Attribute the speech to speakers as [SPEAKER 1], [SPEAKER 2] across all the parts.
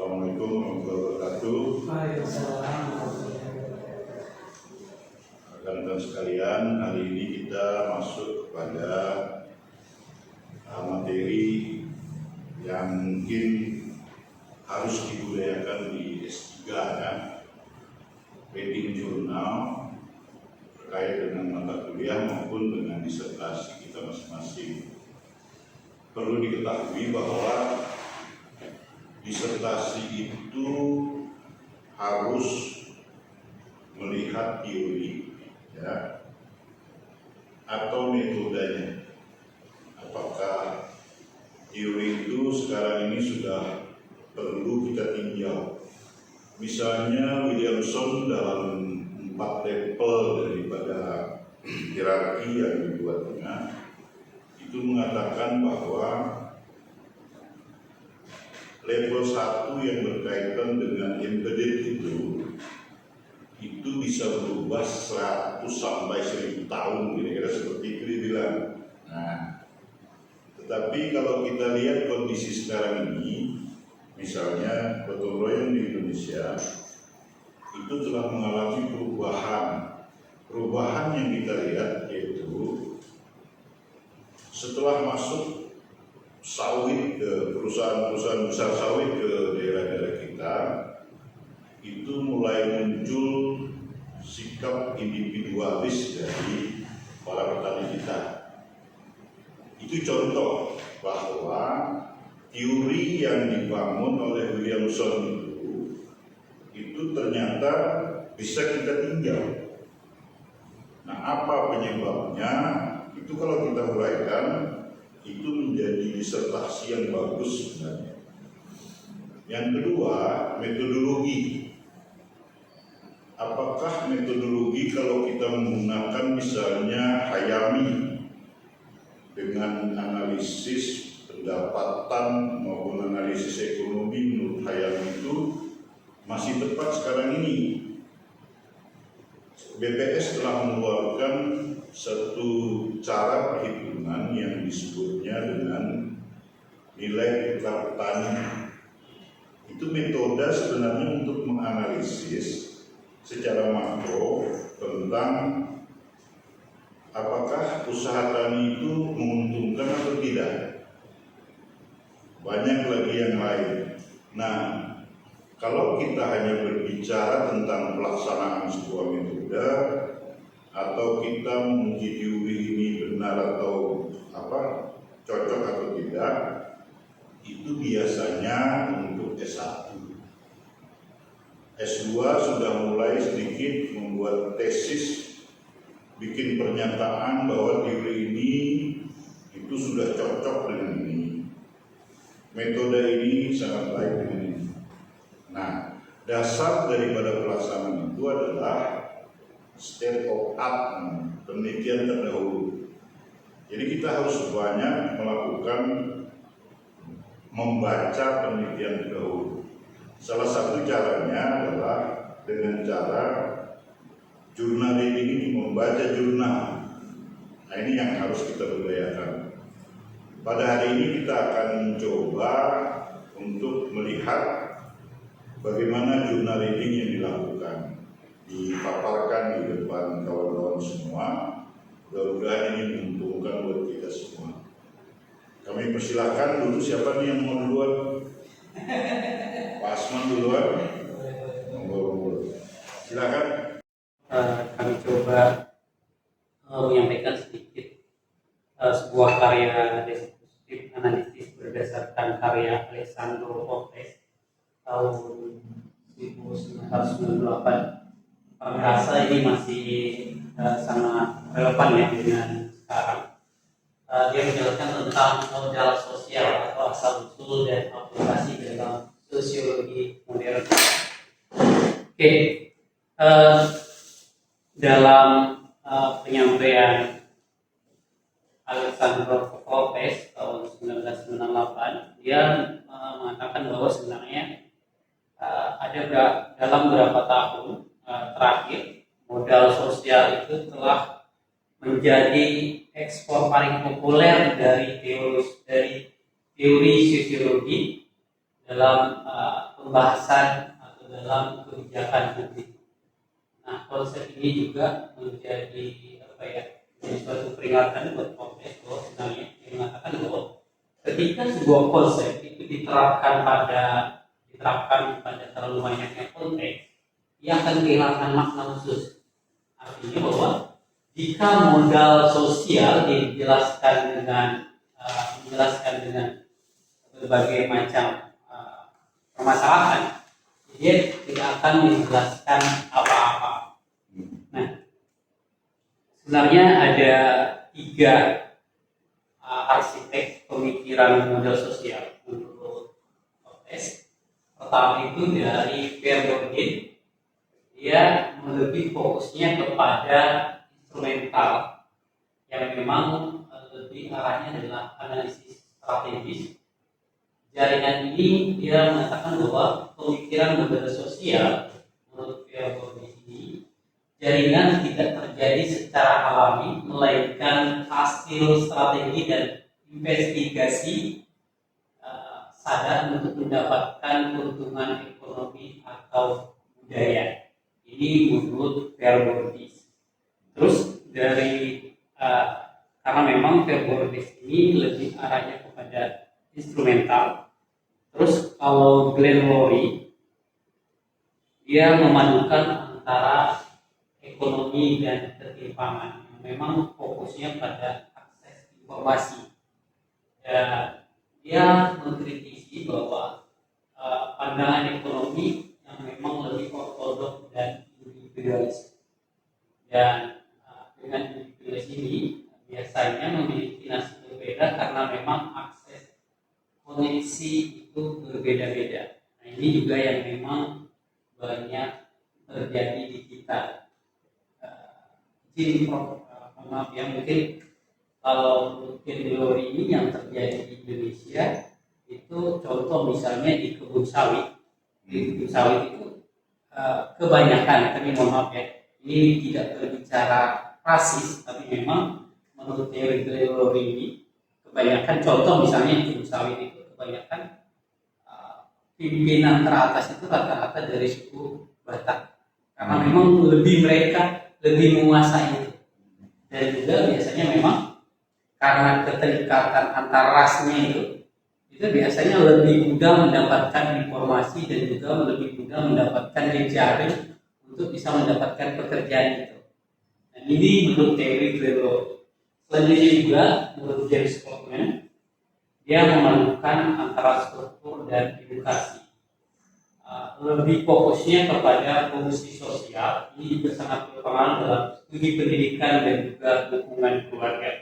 [SPEAKER 1] Assalamualaikum warahmatullahi wabarakatuh. Rekan-rekan sekalian, hari ini kita masuk kepada materi yang mungkin harus dibudayakan di S3 ya, reading jurnal terkait dengan mata kuliah maupun dengan disertasi kita masing-masing. Perlu diketahui bahwa disertasi itu harus melihat teori ya, atau metodenya. Apakah teori itu sekarang ini sudah perlu kita tinjau? Misalnya Williamson dalam 4 level daripada hierarki yang dibuatnya itu mengatakan bahwa level 1 yang berkaitan dengan embedded itu bisa berubah 100 sampai 1000 tahun, kira-kira seperti itu dibilang. Nah, tetapi kalau kita lihat kondisi sekarang ini, misalnya gotong royong di Indonesia itu telah mengalami perubahan. Perubahan yang kita lihat yaitu setelah masuk sawit ke perusahaan-perusahaan besar sawit ke daerah-daerah kita, itu mulai muncul sikap individualis dari para petani kita. Itu contoh bahwa teori yang dibangun oleh Williamson itu ternyata bisa kita tinjau. Nah, apa penyebabnya? Itu kalau kita uraikan, itu menjadi disertasi yang bagus sebenarnya. Yang kedua, metodologi. Apakah metodologi kalau kita menggunakan misalnya Hayami dengan analisis pendapatan maupun analisis ekonomi menurut Hayami itu masih tepat sekarang ini? BPS telah mengeluarkan satu cara perhitungan yang disebutnya dengan nilai tukar petani. Itu metode sebenarnya untuk menganalisis secara makro tentang apakah usaha tani itu menguntungkan atau tidak. Banyak lagi yang lain. Nah, kalau kita hanya berbicara tentang pelaksanaan sebuah metode atau kita menguji teori ini benar atau cocok atau tidak, itu biasanya untuk S1. S2 sudah mulai sedikit membuat tesis, bikin pernyataan bahwa teori ini itu sudah cocok dengan ini, metode ini sangat baik dengan ini. Nah, dasar daripada pelaksanaan itu adalah state of art, penelitian terdahulu. Jadi kita harus banyak melakukan membaca penelitian terdahulu. Salah satu caranya adalah dengan cara jurnal ini, membaca jurnal. Nah, ini yang harus kita budayakan. Pada hari ini kita akan mencoba untuk melihat bagaimana jurnal reading yang dilakukan, dipaparkan di depan kawan-kawan semua. Mudah-mudahan ini menguntungkan buat kita semua. Kami persilahkan dulu, siapa nih yang mau duluan? Pak Asman duluan. Silakan.
[SPEAKER 2] Kami coba menyampaikan sedikit sebuah karya deskriptif analisis berdasarkan karya Alessandro Oppes tahun 1998. Kami rasa ini masih sangat relevan ya dengan sekarang. Dia menjelaskan tentang modal sosial atau asal-usul dan aplikasi dalam sosiologi modern. Oke. Dalam penyampaian Alessandro Oppes tahun 1998, dia mengatakan bahwa sebenarnya dalam beberapa tahun terakhir modal sosial itu telah menjadi ekspor paling populer dari teori sosiologi dalam pembahasan atau dalam kebijakan publik. Nah, konsep ini juga menjadi jadi suatu peringatan buat Polres bahwa sebenarnya yang mengatakan bahwa ketika sebuah konsep itu diterapkan pada terlalu banyaknya konteks, ia akan kehilangan makna khusus. Artinya bahwa jika modal sosial dijelaskan dengan berbagai macam permasalahan, dia tidak akan menjelaskan apa-apa. Nah, sebenarnya ada 3 arsitek pemikiran modal sosial menurut Otes. Pertama itu dari Pierre Bourdieu. Dia lebih fokusnya kepada instrumental yang memang lebih arahnya adalah analisis strategis. Jaringan ini dia mengatakan bahwa pemikiran modal sosial menurut Pierre Bourdieu ini jaringan tidak terjadi secara alami, melainkan hasil strategi dan investigasi sadar untuk mendapatkan keuntungan ekonomi atau budaya. Ini menurut Pierre Bourdieu. Terus karena memang Pierre Bourdieu ini lebih arahnya kepada instrumental. Terus kalau Glenn Loury, dia memadukan antara ekonomi dan ketimpangan. Memang fokusnya pada akses informasi. Dan dia mengkritisi bahwa pandangan ekonomi yang memang lebih ortodoks dan individualis. Dan dengan individualis ini biasanya memiliki nasib berbeda karena memang akses koneksi itu berbeda-beda. Nah, ini juga yang memang banyak terjadi di kita. Maaf ya, mungkin kalau teori ini yang terjadi di Indonesia itu contoh misalnya di kebun sawit. Di kebun sawit itu kebanyakan, tapi mohon maaf ya, ini tidak berbicara rasis, tapi memang menurut teori ini kebanyakan contoh misalnya di kebun sawit itu kebanyakan pimpinan teratas itu rata-rata dari suku Batak, karena memang mereka lebih menguasai itu. Dan juga biasanya memang karena keterikatan antar rasnya itu biasanya lebih mudah mendapatkan informasi dan juga lebih mudah mendapatkan jejaring untuk bisa mendapatkan pekerjaan itu. Dan ini menurut teori Gregor. Selanjutnya juga menurut James Clockman, dia memadukan antara struktur dan edukasi. Lebih fokusnya kepada fungsi sosial. Ini juga sangat berpengaruh dalam studi pendidikan dan juga dukungan keluarga.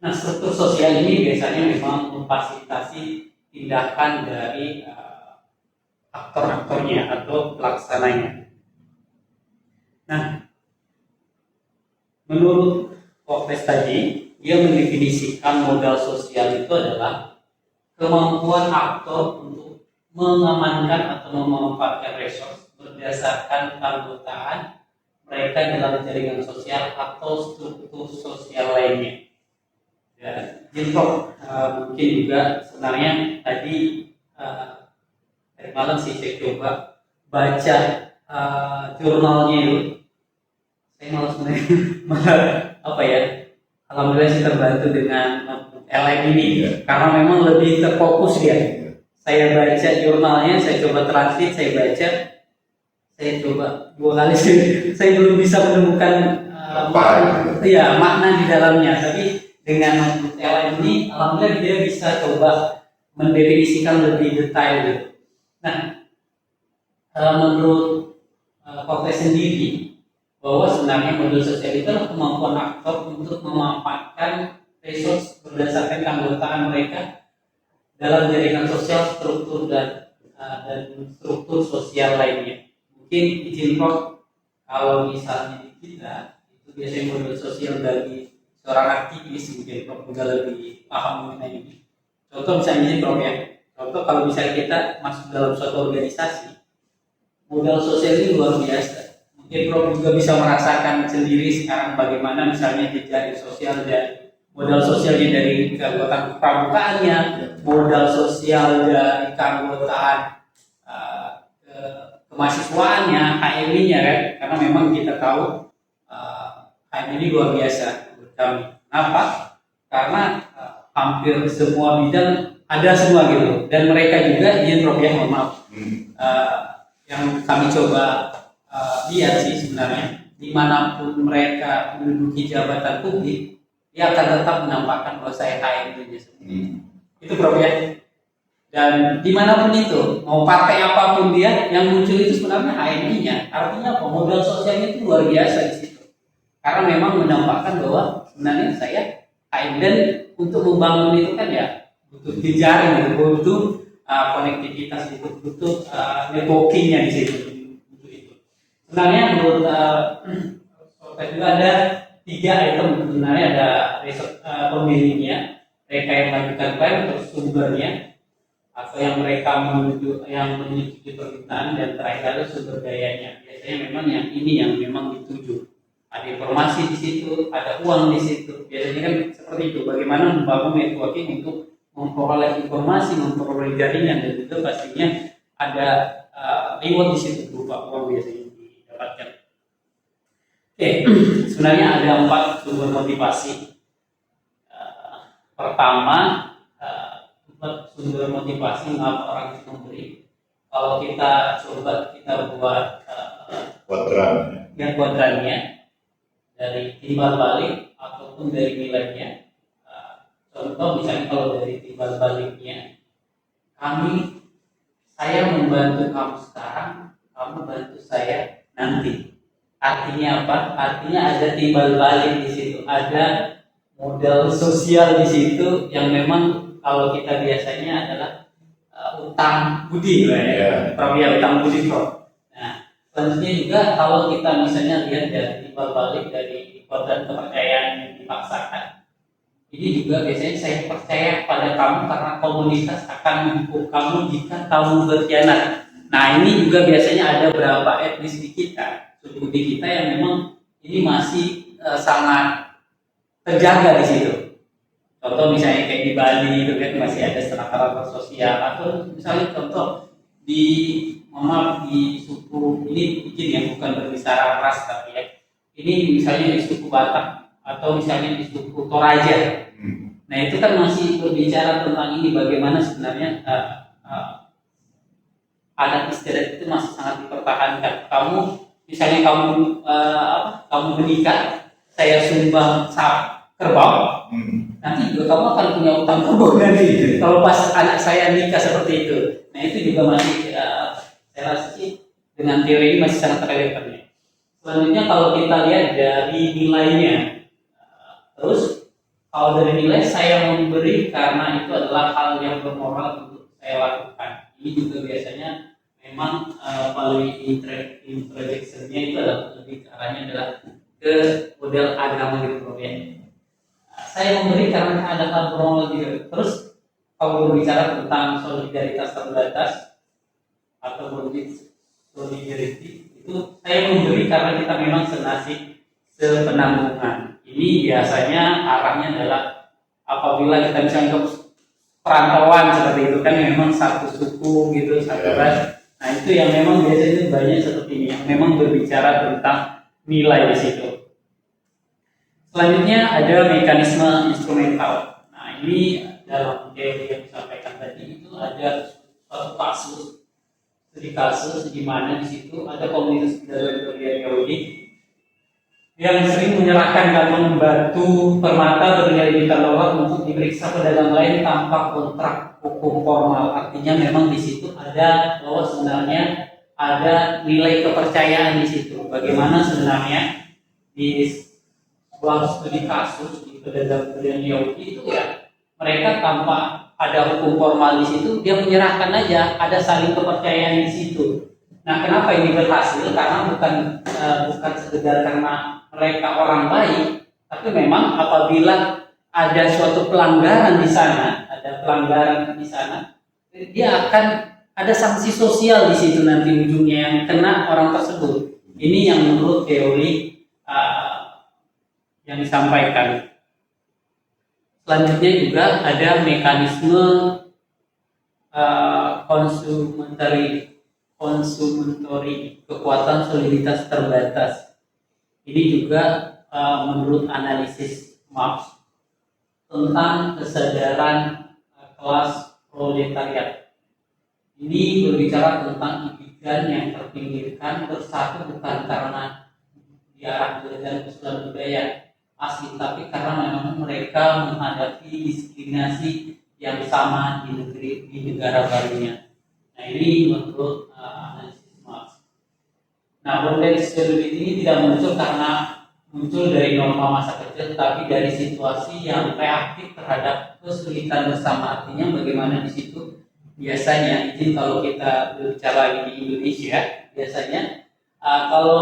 [SPEAKER 2] Nah, struktur sosial ini biasanya memang memfasilitasi tindakan dari aktor-aktornya atau pelaksananya. Nah, menurut Popes tadi, dia mendefinisikan modal sosial itu adalah kemampuan aktor untuk mengamankan atau memanfaatkan resource berdasarkan keanggotaan mereka dalam jaringan sosial atau struktur sosial lainnya. Dan Jintok mungkin juga sebenarnya tadi malam sih saya coba baca jurnalnya itu, saya malah sebenarnya alhamdulillah sih terbantu dengan LM ini karena memang lebih terfokus dia. Saya baca jurnalnya, saya coba translate, saya coba 2 kali saya belum bisa menemukan makna di dalamnya. Tapi dengan LM ini, alhamdulillah dia bisa coba mendefinisikan lebih detail. Nah, menurut Popes sendiri, bahwa sebenarnya modal sosial itu adalah kemampuan aktor untuk memanfaatkan resource berdasarkan keanggotaan mereka dalam jaringan sosial, struktur dan struktur sosial lainnya. Mungkin izin Prof, kalau misalnya di kita itu biasanya modal sosial dari seorang aktivis, mungkin Prof juga lebih paham mengenai ini. Contoh misalnya ini Prof ya, contoh kalau misalnya kita masuk dalam suatu organisasi, modal sosial ini luar biasa. Mungkin Prof juga bisa merasakan sendiri sekarang bagaimana misalnya jejaring sosial dan modal sosialnya dari keanggotaan pramukaannya, modal sosial dari keanggotaan kemahasiswaannya, HMI-nya kan, karena memang kita tahu HMI ini luar biasa menurut kami. Kenapa? Karena hampir semua bidang ada semua gitu, dan mereka juga izin Prof ya, mohon maaf. Yang kami coba lihat sih sebenarnya, dimanapun mereka menduduki jabatan publik, dia akan tetap menampakkan bahwa saya HMI itu Prof ya. Dan dimanapun itu, mau partai apapun dia, yang muncul itu sebenarnya HMI-nya. Artinya apa? Modal sosialnya itu luar biasa di situ. Karena memang menampakkan bahwa sebenarnya saya HMI, dan untuk membangun itu kan ya butuh jejaring, gitu, butuh konektivitas, butuh networking-nya di situ. Untuk itu. Sebenarnya menurut juga ada 3 item sebenarnya, ada pemilihnya, mereka yang mengajukan klaim, terus sumbernya, atau yang mereka menyetujui permintaan, dan terakhir ada sumber dayanya. Biasanya memang yang ini yang memang dituju. Ada informasi di situ, ada uang di situ. Biasanya kan seperti itu. Bagaimana membangun networking untuk memperoleh informasi, memperoleh jaringan, dan itu pastinya ada reward di situ berupa uang biasanya didapatkan. Oke, sebenarnya ada 4 sumber motivasi. Pertama, sumber motivasi mengapa orang itu memberi. Kalau kita coba kita buat kuadrannya dari timbal balik ataupun dari nilainya. Contoh misalnya kalau dari timbal baliknya, saya membantu kamu sekarang, kamu bantu saya nanti. Artinya apa? Artinya ada timbal balik di situ, ada modal sosial di situ yang memang kalau kita biasanya adalah utang budi, ya, utang budi, Prof. Nah, selanjutnya juga kalau kita misalnya lihat dari timbal balik dari kuadran kepercayaan yang dipaksakan, ini juga biasanya saya percaya pada kamu karena komunitas akan menghukum kamu jika kamu berkhianat. Nah, ini juga biasanya ada beberapa etnis di kita, suku di kita yang memang ini masih sangat terjaga di situ. Contoh misalnya kayak di Bali itu kan masih ada strata sosial, atau misalnya contoh di suku ini mungkin yang bukan berbicara ras tapi ya, ini misalnya di suku Batak atau misalnya di suku Toraja. Nah itu kan masih berbicara tentang ini, bagaimana sebenarnya adat istiadat itu masih sangat dipertahankan. Misalnya kamu menikah, saya sumbang kerbau. Nanti juga kamu akan punya utang kerbau nanti kalau pas anak saya nikah seperti itu. Nah itu juga masih saya rasa sih dengan teori ini masih sangat relevan ya. Selanjutnya kalau kita lihat dari nilainya, terus kalau dari nilai saya memberi karena itu adalah hal yang bermoral untuk saya lakukan. Ini juga biasanya memang melalui introjection-nya itu adalah lebih ke arahnya adalah ke model agama gitu ya. Saya memberi karena ada hal bermoral juga. Terus kalau berbicara tentang solidaritas terbatas atau solidarity, itu saya memberi karena kita memang senasib sepenanggungan. Ini biasanya arahnya adalah apabila kita misalnya ke perantauan seperti itu kan memang satu suku gitu, satu ras. Nah itu yang memang biasanya banyak seperti ini yang memang berbicara tentang nilai di situ. Selanjutnya ada mekanisme instrumental. Nah ini dalam teori yang disampaikan tadi itu ada suatu kasus di mana di situ ada komunitas budaya Yahudi yang sering menyerahkan dan membantu permata bernilai juta dolar untuk diperiksa pedagang lain tanpa kontrak hukum formal. Artinya memang di situ ada bahwa sebenarnya ada nilai kepercayaan di situ. Bagaimana sebenarnya di sebuah studi kasus di pedagang Yahudi itu ya mereka tanpa ada hukum formal di situ dia menyerahkan aja, ada saling kepercayaan di situ. Nah kenapa ini berhasil? Karena bukan sekedar karena mereka orang baik, tapi memang apabila ada suatu pelanggaran di sana, dia akan ada sanksi sosial di situ nanti ujungnya yang kena orang tersebut. Ini yang menurut teori yang disampaikan. Selanjutnya juga ada mekanisme consummatory, kekuatan soliditas terbatas. Ini juga menurut analisis Marx tentang kesadaran kelas proletariat. Ini berbicara tentang imigran yang terpinggirkan bersatu bukan karena diarah dan kesulitan budaya asli, tapi karena memang mereka menghadapi diskriminasi yang sama di negara barunya. Nah, ini menurut analisis Marx. Nah, bondage stability ini tidak muncul dari norma masa kecil, tapi dari situasi yang reaktif terhadap kesulitan bersama. Artinya bagaimana di situ biasanya, izin kalau kita berbicara lagi di Indonesia, biasanya kalau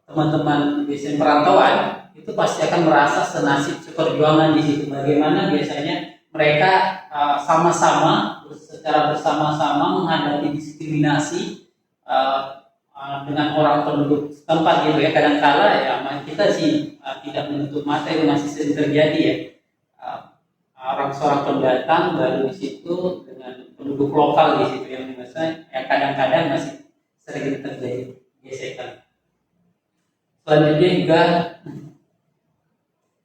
[SPEAKER 2] teman-teman biasanya perantauan itu pasti akan merasa senasib seperjuangan di situ. Bagaimana biasanya mereka sama-sama secara bersama-sama menghadapi diskriminasi dengan orang penduduk setempat gitu ya. Kadangkala ya kita sih tidak menutup mata itu masih sering terjadi ya. Orang seorang pendatang baru di situ dengan penduduk lokal di situ yang biasanya ya kadang-kadang masih sering terjadi gesekan. Selanjutnya juga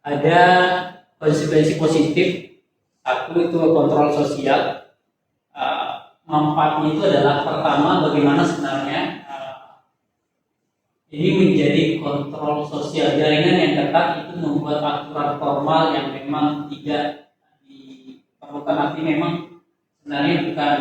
[SPEAKER 2] ada konsekuensi positif. Satu itu kontrol sosial. Manfaatnya itu adalah pertama bagaimana sebenarnya ini menjadi kontrol sosial. Jaringan yang ketat itu membuat aturan formal yang memang tidak diperlukan. Arti memang sebenarnya bukan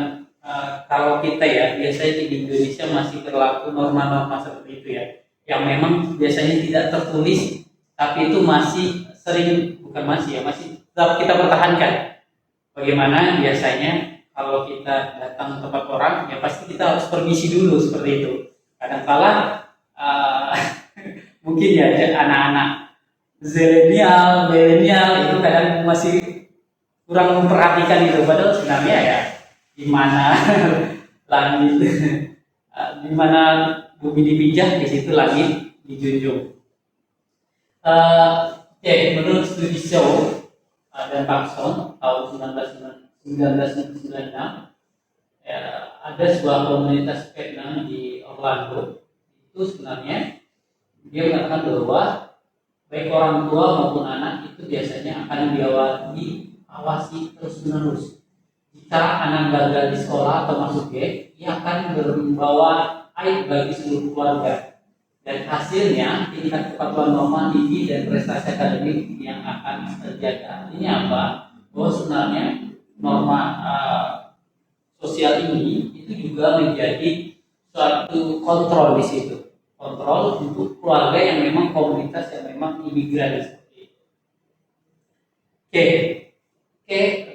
[SPEAKER 2] kalau kita ya biasanya di Indonesia masih berlaku norma-norma seperti itu ya, yang memang biasanya tidak tertulis, tapi itu masih sering masih tetap kita pertahankan. Bagaimana biasanya kalau kita datang ke tempat orang ya pasti kita harus permisi dulu seperti itu. Kadang-kala mungkin ya anak-anak milenial itu kadang masih kurang memperhatikan itu, padahal sebenarnya ya di mana langit di mana bumi dipijak di situ langit dijunjung. Menurut studi Shaw dan Parkinson tahun 1996 ya, ada sebuah komunitas Vietnam di Orlando. Itu sebenarnya dia mengatakan bahwa baik orang tua maupun anak itu biasanya akan diawasi terus-menerus. Jika anak gagal di sekolah atau masuk gap, ia akan membawa aib bagi seluruh keluarga. Dan hasilnya tingkat kepatuhan norma tinggi dan prestasi akademik yang akan terjaga. Ini apa? Bahwa sebenarnya norma sosial ini itu juga menjadi suatu kontrol di situ. Kontrol untuk keluarga yang memang komunitas yang memang imigran seperti itu.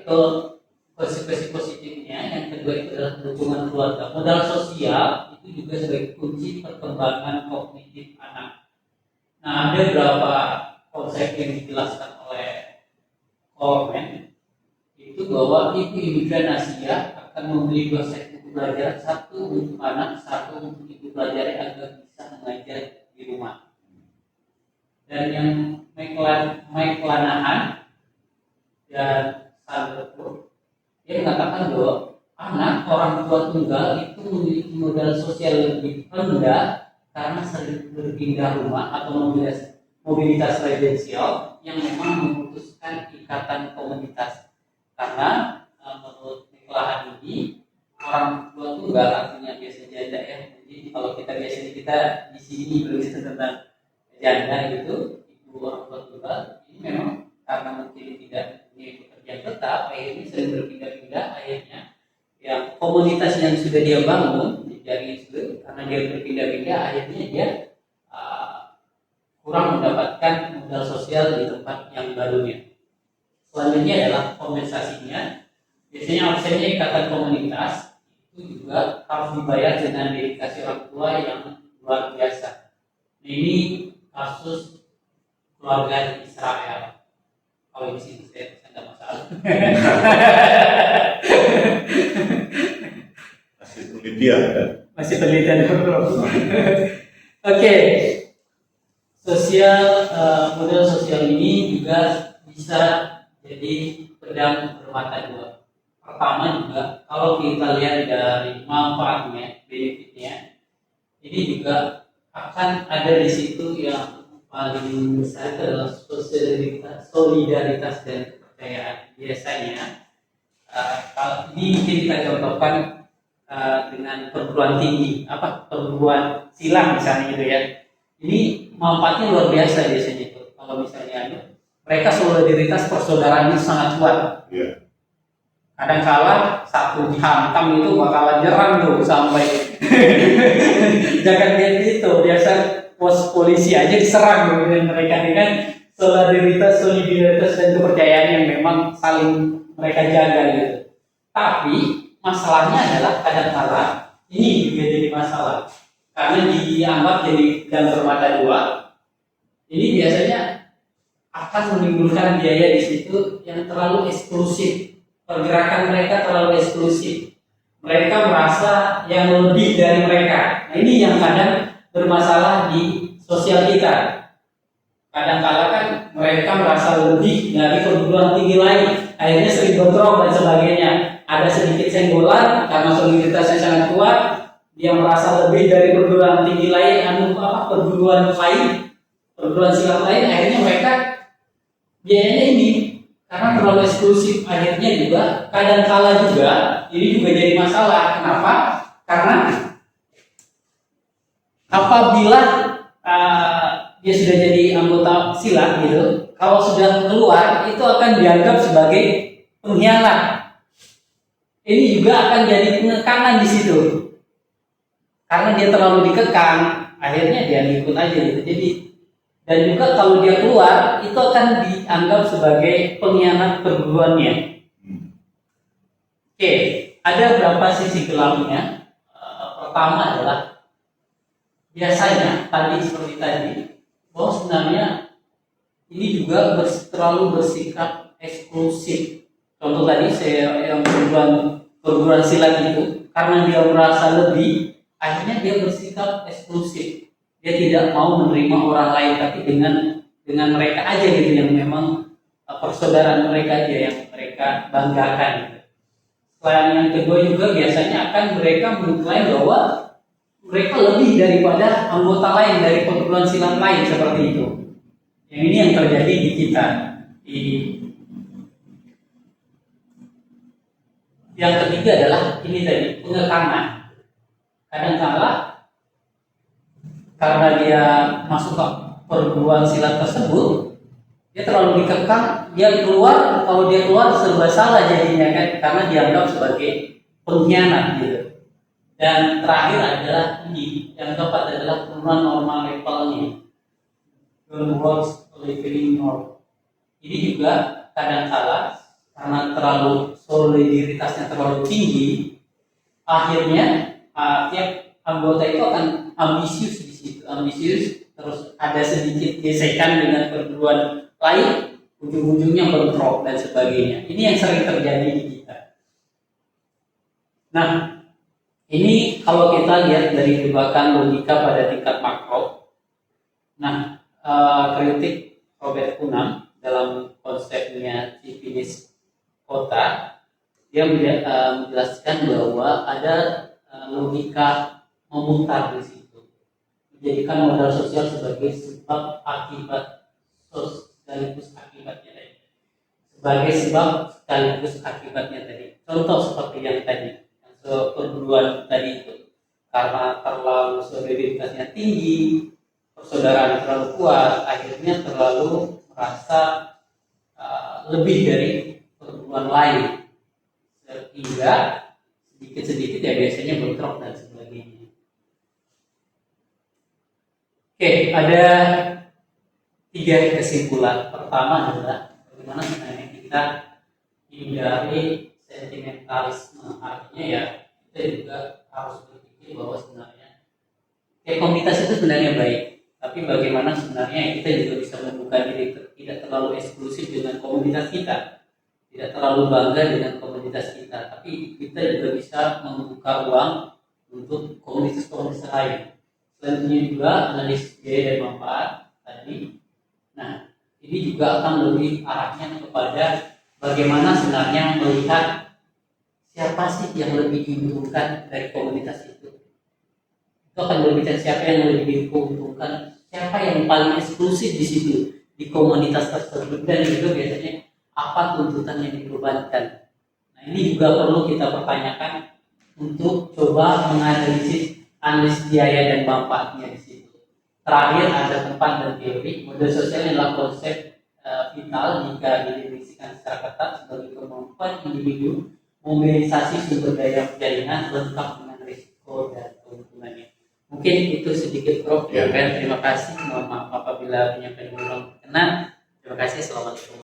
[SPEAKER 2] Atau konsekuensi positifnya yang kedua itu adalah dukungan keluarga. Modal sosial itu juga sebagai kunci perkembangan kognitif anak. Nah, ada beberapa konsep yang dijelaskan oleh Coleman itu bahwa ibu imigran Asia akan membeli 2 set buku pelajaran, satu untuk anak, satu untuk ibu pelajari agar bisa mengajar di rumah. Dan yang Mike Lanahan dan Sandberg dia mengatakan bahwa anak orang tua tunggal itu memiliki modal sosial lebih rendah karena sering berpindah rumah atau mobilitas residensial yang memang memutuskan ikatan komunitas. Karena menurut Niklahan ini orang tua tunggal artinya biasanya janda ya. Jadi kalau kita biasanya kita di sini berbicara tentang janda gitu, ibu orang tua tunggal ini memang karena mungkin tidak punya pekerjaan tetap, akhirnya sering berpindah-pindah, akhirnya yang komunitas yang sudah dia bangun dari itu karena dia berpindah-pindah akhirnya dia kurang mendapatkan modal sosial di tempat yang barunya. Selanjutnya adalah kompensasinya. Biasanya absennya ikatan komunitas itu juga harus dibayar dengan dedikasi orang tua yang luar biasa. Nah, ini kasus keluarga di Israel. Kalau di sini saya tidak masalah.
[SPEAKER 1] Masih penelitian kan?
[SPEAKER 2] Masih penelitian. Oke. Model sosial ini juga bisa jadi pedang bermata dua. Pertama juga kalau kita lihat dari manfaatnya, benefitnya, ini juga akan ada di situ yang paling besar itu adalah solidaritas dan kepercayaan. Biasanya kalau ini kita contohkan dengan perguruan tinggi, perguruan silang misalnya gitu ya. Ini manfaatnya luar biasa biasanya itu. Kalau misalnya mereka solidaritas persaudaraannya sangat kuat.
[SPEAKER 1] Iya.
[SPEAKER 2] Kadang-kala satu dihantam itu bakalan nyerang tuh sampai jangan lihat itu biasa pos polisi aja diserang dengan mereka dengan solidaritas dan kepercayaan yang memang saling mereka jaga gitu. Tapi masalahnya adalah kadang-kala ini juga jadi masalah karena dianggap jadi dan bermata dua. Ini biasanya akan menimbulkan biaya di situ yang terlalu eksklusif. Pergerakan mereka terlalu eksklusif. Mereka merasa yang lebih dari mereka. Nah, ini yang kadang bermasalah di sosial kita. Kadang-kala kan mereka merasa lebih dari perguruan tinggi lain. Akhirnya sering bentrok dan sebagainya. Ada sedikit senggolan karena soliditasnya sangat kuat. Dia merasa lebih dari perguruan tinggi lain, perguruan silat lain. Akhirnya mereka biayanya ini karena terlalu eksklusif, akhirnya juga kadang-kala juga ini juga jadi masalah. Kenapa? Karena apabila dia sudah jadi anggota silat gitu, kalau sudah keluar itu akan dianggap sebagai pengkhianat. Ini juga akan jadi penekanan di situ. Karena dia terlalu dikekang, akhirnya dia ngikut aja gitu. Jadi dan juga kalau dia keluar itu akan dianggap sebagai pengkhianat perguruannya. Oke, ada berapa sisi gelapnya? Pertama adalah biasanya tadi seperti tadi, bahwa sebenarnya ini juga terlalu bersikap eksklusif. Contoh tadi saya yang perguruan silat itu, karena dia merasa lebih, akhirnya dia bersikap eksklusif. Dia tidak mau menerima orang lain, tapi dengan mereka aja gitu yang memang persaudaraan mereka aja yang mereka banggakan. Gitu. Selain yang kedua juga biasanya akan mereka mengklaim bahwa mereka lebih daripada anggota lain dari perguruan silat lain seperti itu. Yang ini yang terjadi di kita. Yang ketiga adalah ini tadi pengekangan. Kadang-kala karena dia masuk ke perguruan silat tersebut, dia terlalu dikekang, kalau dia keluar serba salah jadinya kan, karena dianggap sebagai pengkhianat gitu. Dan terakhir adalah ini, yang keempat adalah penurunan normal levelnya, works living norm. Ini juga kadang-kala karena terlalu solidaritasnya terlalu tinggi, akhirnya tiap anggota itu akan ambisius di situ, terus ada sedikit gesekan dengan perguruan lain, ujung-ujungnya bentrok dan sebagainya. Ini yang sering terjadi di kita. Nah, ini kalau kita lihat dari jebakan logika pada tingkat makro. Nah, kritik Robert Kunam dalam konsepnya civilis kota, dia menjelaskan bahwa ada logika memutar di situ, menjadikan modal sosial sebagai sebab akibat sekaligus akibatnya tadi. Sebagai sebab sekaligus akibatnya tadi. Contoh seperti yang tadi, perguruan tadi itu, karena terlalu solidaritasnya tinggi, persaudaraan terlalu kuat, akhirnya terlalu merasa lebih dari perguruan lain, sehingga sedikit-sedikit ya biasanya bentrok dan sebagainya. Oke, ada 3 kesimpulan. Pertama adalah bagaimana sebenarnya kita hindari sentimentalisme. Artinya ya kita juga harus berpikir bahwa sebenarnya komunitas itu sebenarnya baik, tapi bagaimana sebenarnya kita juga bisa membuka diri tidak terlalu eksklusif dengan komunitas kita, tidak terlalu bangga dengan komunitas kita, tapi kita juga bisa membuka ruang untuk komunitas-komunitas lain. Selanjutnya juga analisis biaya dan manfaat tadi. Nah, ini juga akan lebih arahnya kepada bagaimana sebenarnya melihat siapa sih yang lebih diuntungkan dari komunitas itu. itu akan berbicara siapa yang lebih diuntungkan, siapa yang paling eksklusif di situ di komunitas tersebut, dan juga biasanya apa tuntutan yang dibebankan. Nah, ini juga perlu kita pertanyakan untuk coba menganalisis analisis biaya dan manfaatnya di situ. Terakhir ada tempat dan teori. Model sosial adalah konsep vital jika didefinisikan secara ketat sebagai kemampuan individu mobilisasi sumber daya jaringan lengkap dengan risiko dan keuntungannya. Mungkin itu sedikit Prof.
[SPEAKER 1] Ya.
[SPEAKER 2] Terima kasih. Mohon maaf apabila penyampaian belum berkenan. Terima kasih. Assalamualaikum.